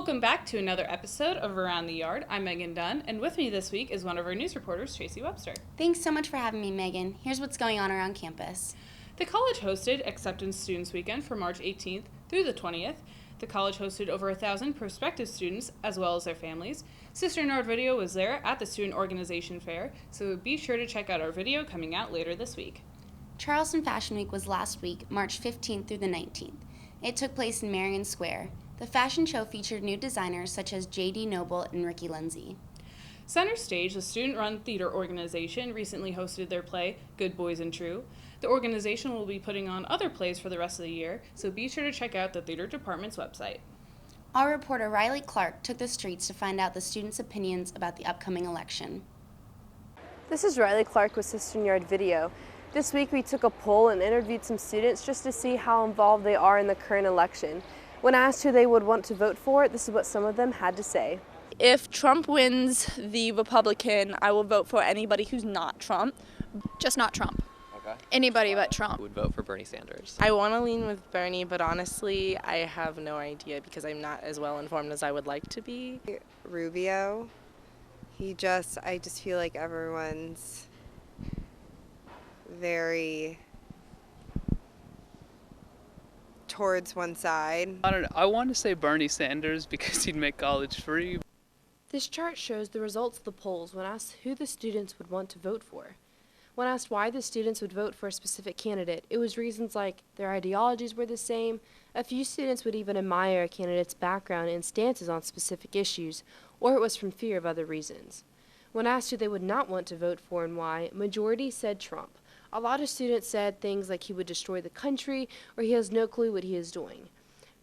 Welcome back to another episode of Around the Yard. I'm Megan Dunn, and with me this week is one of our news reporters, Tracy Webster. Thanks so much for having me, Megan. Here's what's going on around campus. The college hosted Acceptance Students Weekend from March 18th through the 20th. The college hosted over 1,000 prospective students as well as their families. CisternYard Video was there at the Student Organization Fair, so be sure to check out our video coming out later this week. Charleston Fashion Week was last week, March 15th through the 19th. It took place in Marion Square. The fashion show featured new designers such as J.D. Noble and Ricky Lindsay. Center Stage, the student-run theater organization, recently hosted their play, Good Boys and True. The organization will be putting on other plays for the rest of the year, so be sure to check out the theater department's website. Our reporter Riley Clark took the streets to find out the students' opinions about the upcoming election. This is Riley Clark with CisternYard Video. This week we took a poll and interviewed some students just to see how involved they are in the current election. When asked who they would want to vote for, this is what some of them had to say. If Trump wins the Republican, I will vote for anybody who's not Trump. Just not Trump. Okay. Anybody but Trump. I would vote for Bernie Sanders. I want to lean with Bernie, but honestly, I have no idea because I'm not as well informed as I would like to be. Rubio. I just feel like everyone's very towards one side. I don't know. I want to say Bernie Sanders because he'd make college free. This chart shows the results of the polls when asked who the students would want to vote for. When asked why the students would vote for a specific candidate, it was reasons like their ideologies were the same. A few students would even admire a candidate's background and stances on specific issues, or it was from fear of other reasons. When asked who they would not want to vote for and why, majority said Trump. A lot of students said things like he would destroy the country or he has no clue what he is doing.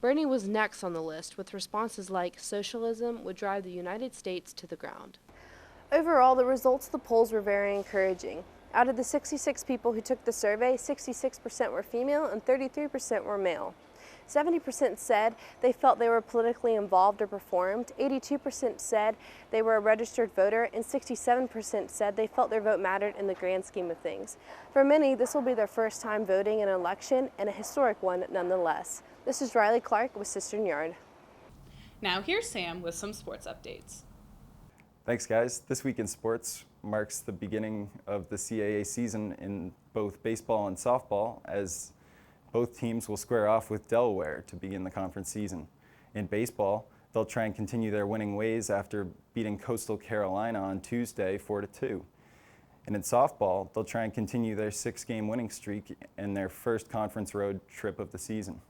Bernie was next on the list with responses like socialism would drive the United States to the ground. Overall, the results of the polls were very encouraging. Out of the 66 people who took the survey, 66% were female and 33% were male. 70% said they felt they were politically involved or performed, 82% said they were a registered voter, and 67% said they felt their vote mattered in the grand scheme of things. For many, this will be their first time voting in an election, and a historic one nonetheless. This is Riley Clark with CisternYard. Now here's Sam with some sports updates. Thanks, guys. This week in sports marks the beginning of the CAA season in both baseball and softball, as both teams will square off with Delaware to begin the conference season. In baseball, they'll try and continue their winning ways after beating Coastal Carolina on Tuesday 4-2. And in softball, they'll try and continue their 6-game winning streak in their first conference road trip of the season.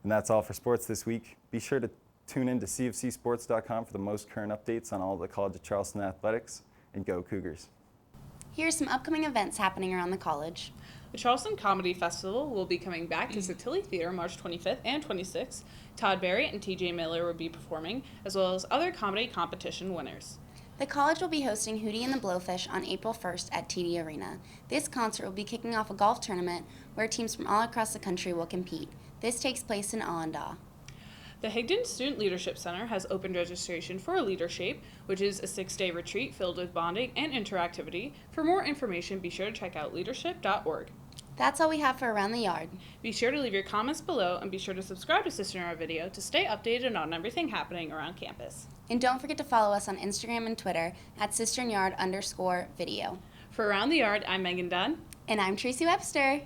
And that's all for sports this week. Be sure to tune in to cfcsports.com for the most current updates on all the College of Charleston athletics, and go Cougars. Here's some upcoming events happening around the college. The Charleston Comedy Festival will be coming back to Satilli Theater March 25th and 26th. Todd Barry and TJ Miller will be performing, as well as other comedy competition winners. The college will be hosting Hootie and the Blowfish on April 1st at TD Arena. This concert will be kicking off a golf tournament where teams from all across the country will compete. This takes place in Allendale. The Higdon Student Leadership Center has opened registration for Leadership, which is a 6-day retreat filled with bonding and interactivity. For more information, be sure to check out leadership.org. That's all we have for Around the Yard. Be sure to leave your comments below and be sure to subscribe to CisternYard Video to stay updated on everything happening around campus. And don't forget to follow us on Instagram and Twitter at CisternYard_video. For Around the Yard, I'm Megan Dunn. And I'm Tracy Webster.